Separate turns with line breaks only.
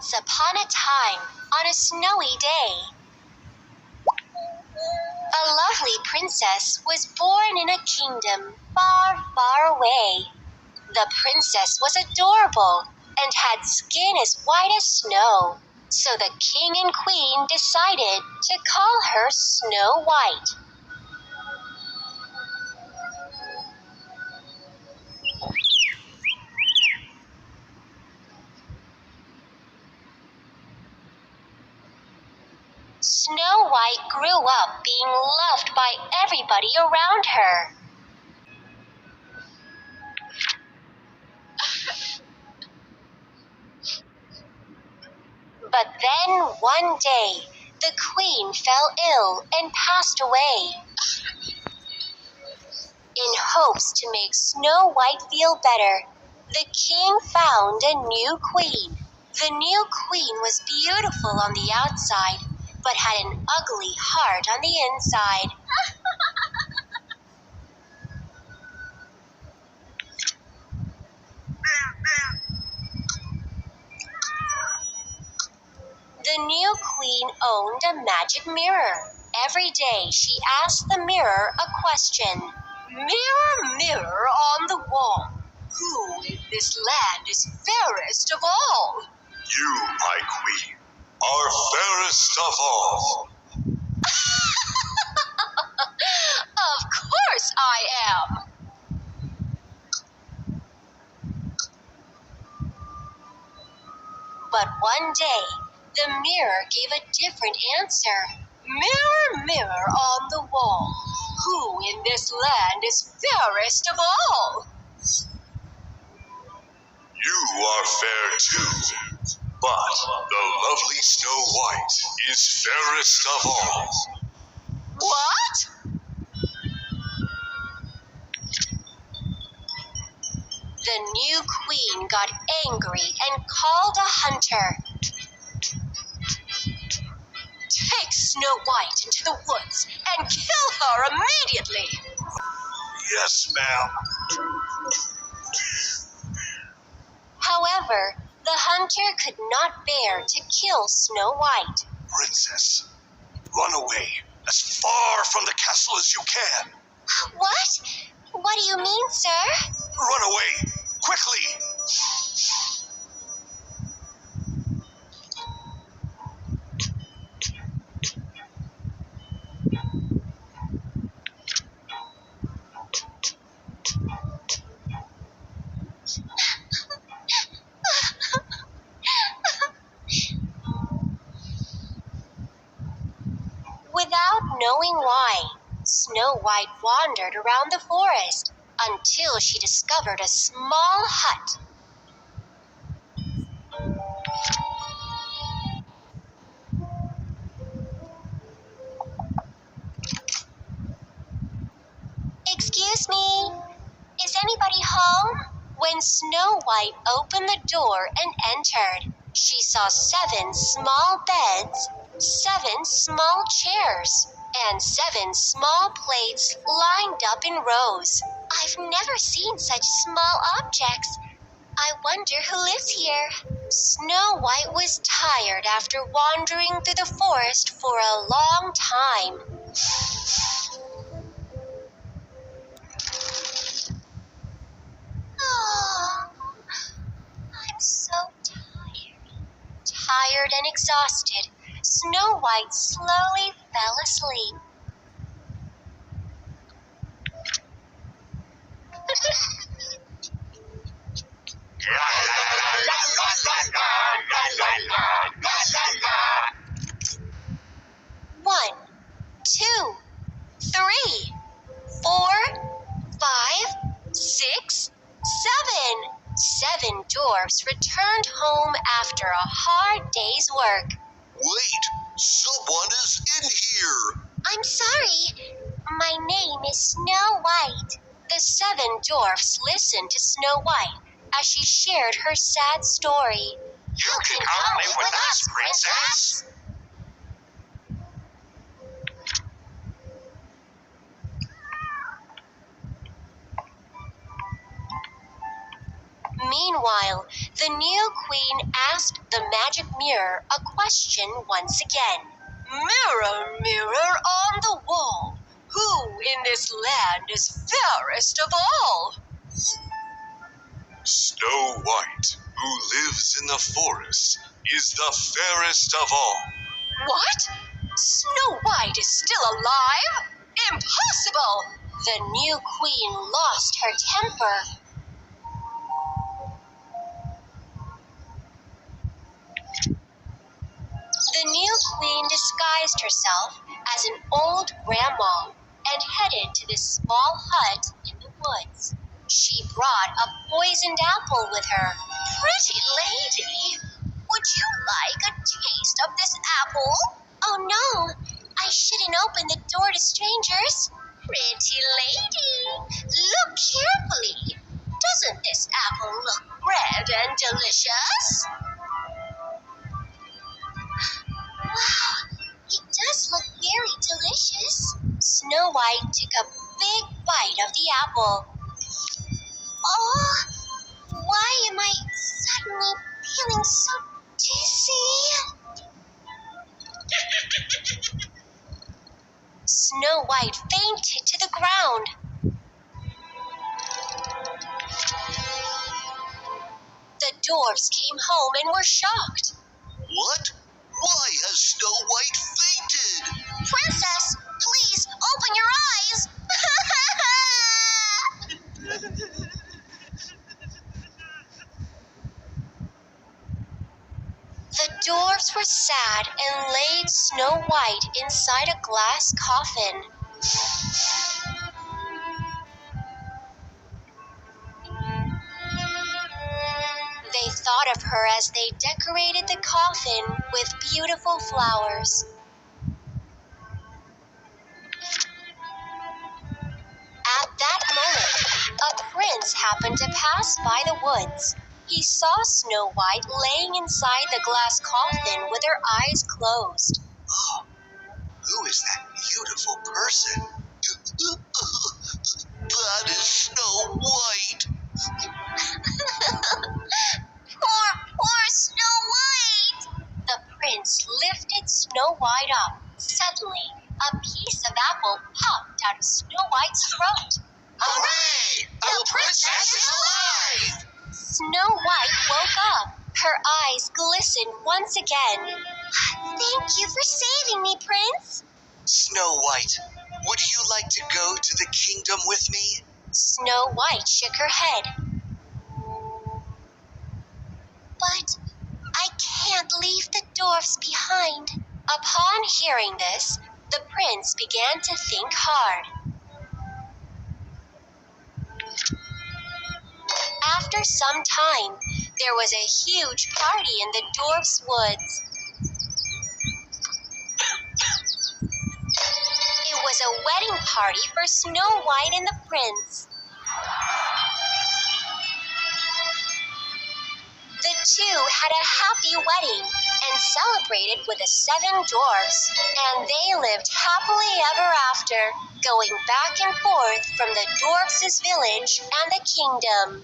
Once upon a time, on a snowy day, a lovely princess was born in a kingdom far, far away. The princess was adorable and had skin as white as snow, so the king and queen decided to call her Snow White. Snow White grew up being loved by everybody around her. But then one day, the queen fell ill and passed away. In hopes to make Snow White feel better, the king found a new queen. The new queen was beautiful on the outside, but had an ugly heart on the inside. The new queen owned a magic mirror. Every day she asked the mirror a question. Mirror, mirror on the wall, who in this land is fairest of all?
You, my queen, are fairest of all.
Of course I am. But one day, the mirror gave a different answer. Mirror, mirror on the wall, who in this land is fairest of all?
You are fair too, but the lovely Snow White is fairest of all.
What? The new queen got angry and called a hunter. Take Snow White into the woods and kill her immediately.
Yes, ma'am.
However, the hunter could not bear to kill Snow White.
Princess, run away as far from the castle as you can.
What? What do you mean, sir?
Run away, quickly.
Without knowing why, Snow White wandered around the forest until she discovered a small hut. Excuse me, is anybody home? When Snow White opened the door and entered, she saw 7 small beds, 7 small chairs, and 7 small plates lined up in rows. I've never seen such small objects. I wonder who lives here. Snow White was tired after wandering through the forest for a long time. Oh, I'm so tired and exhausted. Snow White slowly fell asleep. One, 2, 3, 4, 5, 6, 7. 7 dwarfs returned home after a hard day's work.
Wait, someone is in here.
I'm sorry. My name is Snow White. The 7 dwarfs listened to Snow White as she shared her sad story.
You can come live with us, princess.
Meanwhile, The new queen asked the magic mirror a question once again. Mirror, mirror on the wall, who in this land is fairest of all?
Snow White, who lives in the forest, is the fairest of all.
What? Snow White is still alive? Impossible! The new queen lost her temper. The new queen disguised herself as an old grandma and headed to this small hut in the woods. She brought a poisoned apple with her. Pretty lady, would you like a taste of this apple? Oh no, I shouldn't open the door to strangers. Pretty lady, look carefully. Doesn't this apple look red and delicious? Wow, it does look very delicious. Snow White took a big bite of the apple. Oh, why am I suddenly feeling so dizzy? Snow White fainted to the ground. The dwarfs came home and were shocked.
What? Why has Snow White fainted?
Princess, please open your eyes. The dwarfs were sad and laid Snow White inside a glass coffin. They thought of her as they decorated the coffin with beautiful flowers. At that moment, a prince happened to pass by the woods. He saw Snow White laying inside the glass coffin with her eyes closed.
Oh, who is that beautiful person? That is Snow White.
Poor Snow White! The prince lifted Snow White up. Suddenly, a piece of apple popped out of Snow White's throat.
Hooray! The princess is alive!
Snow White woke up. Her eyes glistened once again. Thank you for saving me, Prince.
Snow White, would you like to go to the kingdom with me?
Snow White shook her head. But I can't leave the dwarfs behind. Upon hearing this, the prince began to think hard. After some time, there was a huge party in the dwarfs' woods. It was a wedding party for Snow White and the prince. The two had a happy wedding and celebrated with the 7 dwarfs, and they lived happily ever after, going back and forth from the dwarfs' village and the kingdom.